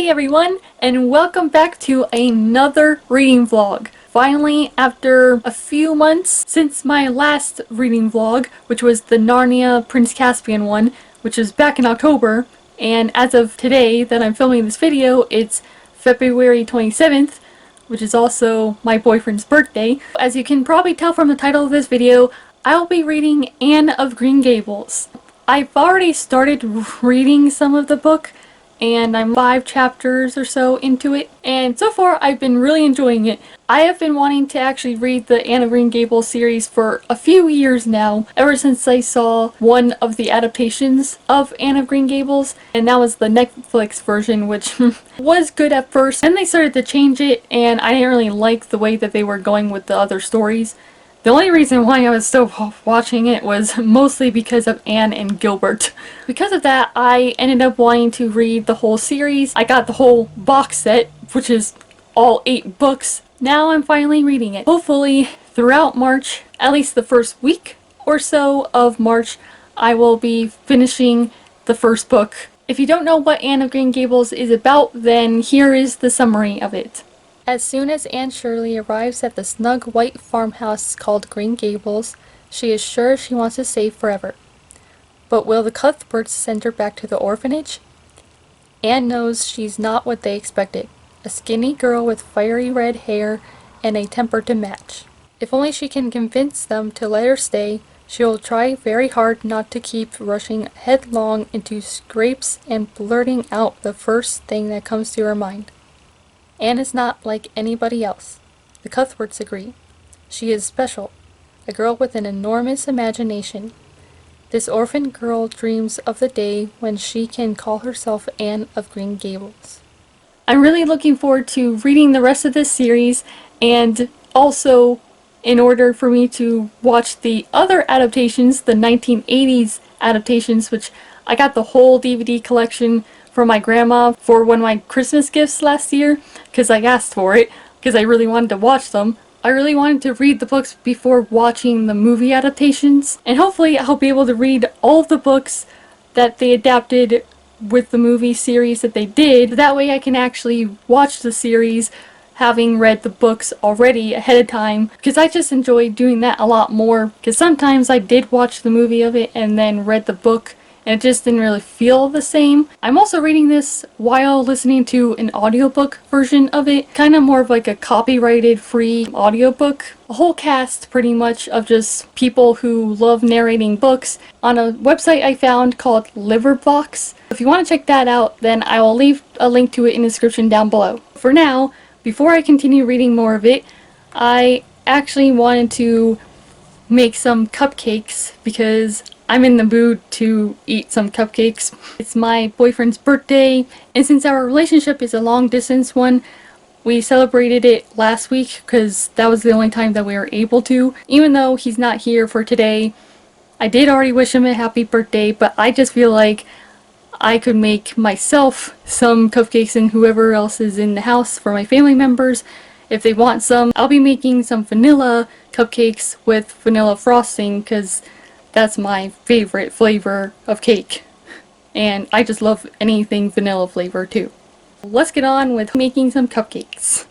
Hey everyone, and welcome back to another reading vlog. Finally, after a few months since my last reading vlog, which was the Narnia Prince Caspian one, which is back in October, and as of today that I'm filming this video, it's February 27th, which is also my boyfriend's birthday. As you can probably tell from the title of this video, I will be reading Anne of Green Gables. I've already started reading some of the book, and I'm 5 chapters or so into it, and so far I've been really enjoying it. I have been wanting to actually read the Anne of Green Gables series for a few years now, ever since I saw one of the adaptations of Anne of Green Gables, and that was the Netflix version, which was good at first. Then they started to change it, and I didn't really like the way that they were going with the other stories. The only reason why I was still watching it was mostly because of Anne and Gilbert. Because of that, I ended up wanting to read the whole series. I got the whole box set, which is all 8 books. Now I'm finally reading it. Hopefully, throughout March, at least the first week or so of March, I will be finishing the first book. If you don't know what Anne of Green Gables is about, then here is the summary of it. As soon as Anne Shirley arrives at the snug white farmhouse called Green Gables, she is sure she wants to stay forever. But will the Cuthberts send her back to the orphanage? Anne knows she's not what they expected. A skinny girl with fiery red hair and a temper to match. If only she can convince them to let her stay, she will try very hard not to keep rushing headlong into scrapes and blurting out the first thing that comes to her mind. Anne is not like anybody else. The Cuthberts agree. She is special, a girl with an enormous imagination. This orphan girl dreams of the day when she can call herself Anne of Green Gables. I'm really looking forward to reading the rest of this series, and also in order for me to watch the other adaptations, the 1980s adaptations, which I got the whole DVD collection from my grandma for one of my Christmas gifts last year, because I asked for it, because I really wanted to watch them. I really wanted to read the books before watching the movie adaptations, and hopefully I'll be able to read all of the books that they adapted with the movie series that they did. That way I can actually watch the series having read the books already ahead of time, because I just enjoy doing that a lot more, because sometimes I did watch the movie of it and then read the book and it just didn't really feel the same. I'm also reading this while listening to an audiobook version of it, kind of more of like a copyrighted free audiobook. A whole cast pretty much of just people who love narrating books on a website I found called Liverbox. If you want to check that out, then I will leave a link to it in the description down below. For now, before I continue reading more of it, I actually wanted to make some cupcakes because I'm in the mood to eat some cupcakes. It's my boyfriend's birthday, and since our relationship is a long distance one, we celebrated it last week because that was the only time that we were able to. Even though he's not here for today, I did already wish him a happy birthday, but I just feel like I could make myself some cupcakes and whoever else is in the house for my family members if they want some. I'll be making some vanilla cupcakes with vanilla frosting because that's my favorite flavor of cake. And I just love anything vanilla flavor too. Let's get on with making some cupcakes.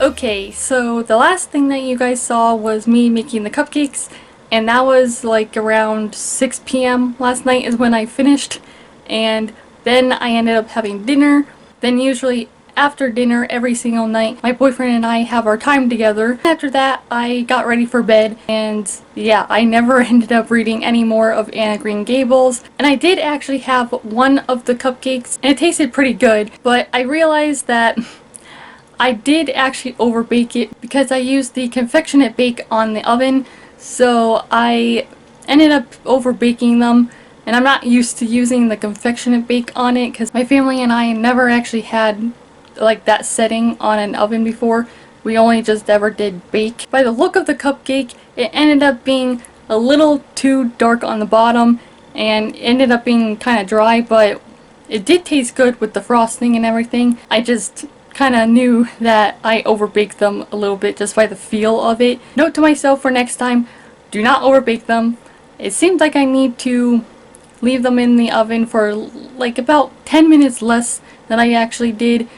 Okay, so the last thing that you guys saw was me making the cupcakes, and that was like around 6 p.m. last night is when I finished, and Then I ended up having dinner. Then usually after dinner every single night, my boyfriend and I have our time together. After that, I got ready for bed, and yeah, I never ended up reading any more of Anne of Green Gables. And I did actually have one of the cupcakes, and it tasted pretty good, but I realized that I did actually overbake it because I used the confectionate bake on the oven, so I ended up overbaking them. And I'm not used to using the confectionate bake on it because my family and I never actually had like that setting on an oven before. We only just ever did bake. By the look of the cupcake, it ended up being a little too dark on the bottom and ended up being kind of dry, but it did taste good with the frosting and everything. I just kind of knew that I overbaked them a little bit just by the feel of it. Note to myself for next time, do not overbake them. It seems like I need to leave them in the oven for like about 10 minutes less than I actually did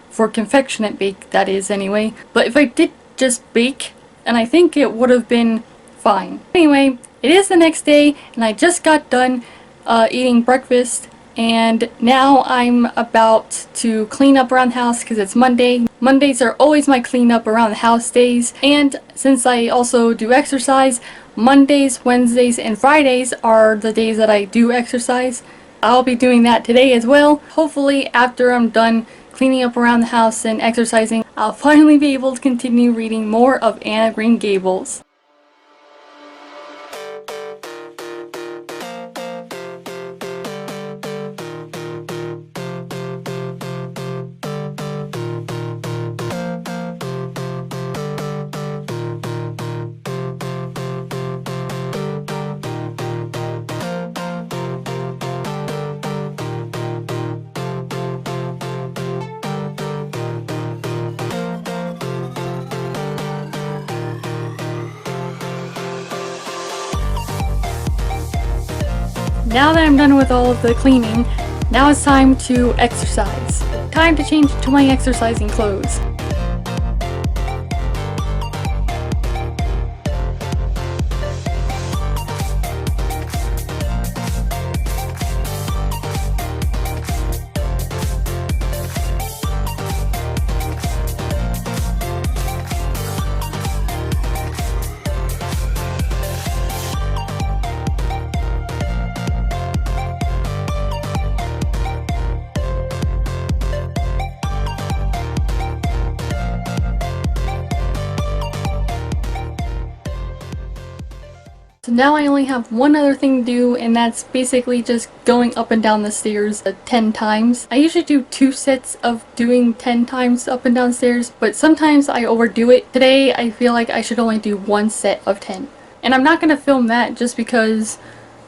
for confectionate bake, that is anyway. But if I did just bake, and I think it would have been fine. Anyway, it is the next day and I just got done eating breakfast, and now I'm about to clean up around the house because it's Monday. Mondays are always my clean up around the house days, and since I also do exercise, Mondays, Wednesdays, and Fridays are the days that I do exercise. I'll be doing that today as well. Hopefully after I'm done cleaning up around the house and exercising, I'll finally be able to continue reading more of Anne of Green Gables. Now that I'm done with all of the cleaning, now it's time to exercise. Time to change to my exercising clothes. So now I only have one other thing to do, and that's basically just going up and down the stairs 10 times. I usually do 2 sets of doing 10 times up and down stairs, but sometimes I overdo it. Today I feel like I should only do 1 set of 10. And I'm not going to film that just because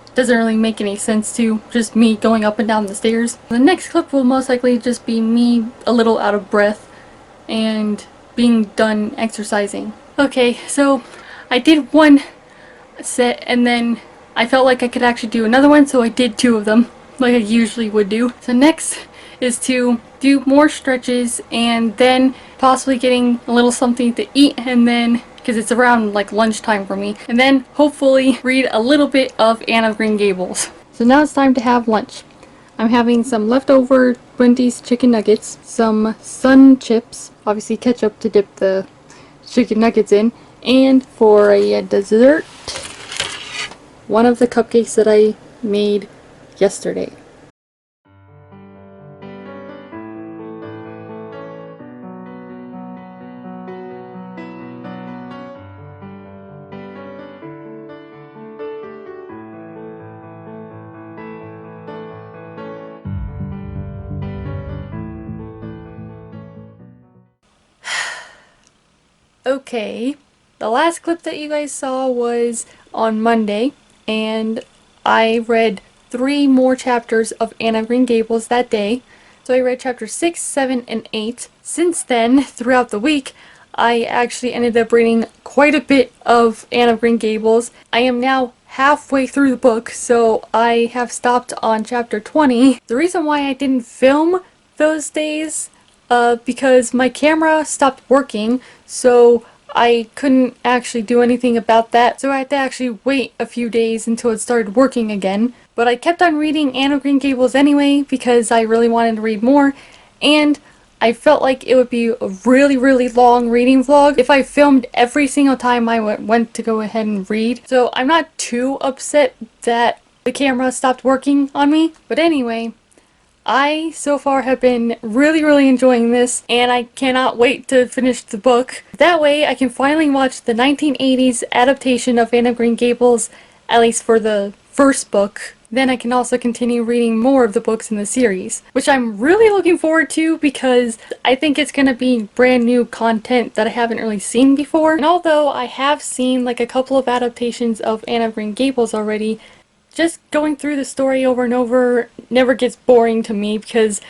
it doesn't really make any sense to just me going up and down the stairs. The next clip will most likely just be me a little out of breath and being done exercising. Okay, so I did 1 set and then I felt like I could actually do another one, so I did 2 of them like I usually would do. So next is to do more stretches and then possibly getting a little something to eat, and then because it's around like lunchtime for me, and then hopefully read a little bit of Anne of Green Gables. So now it's time to have lunch. I'm having some leftover Wendy's chicken nuggets, some Sun chips, obviously ketchup to dip the chicken nuggets in, and for a dessert, one of the cupcakes that I made yesterday. Okay, the last clip that you guys saw was on Monday, and I read 3 more chapters of Anne of Green Gables that day. So I read chapters 6, 7, and 8. Since then, throughout the week, I actually ended up reading quite a bit of Anne of Green Gables. I am now halfway through the book, so I have stopped on chapter 20. The reason why I didn't film those days, because my camera stopped working, so I couldn't actually do anything about that, so I had to actually wait a few days until it started working again. but I kept on reading Anne of Green Gables anyway because I really wanted to read more, and I felt like it would be a really, really long reading vlog if I filmed every single time I went to go ahead and read. So I'm not too upset that the camera stopped working on me. But anyway, I so far have been really, really enjoying this, and I cannot wait to finish the book. That way I can finally watch the 1980s adaptation of Anne of Green Gables, at least for the first book. Then I can also continue reading more of the books in the series, which I'm really looking forward to because I think it's going to be brand new content that I haven't really seen before. And although I have seen like a couple of adaptations of Anne of Green Gables already, just going through the story over and over never gets boring to me because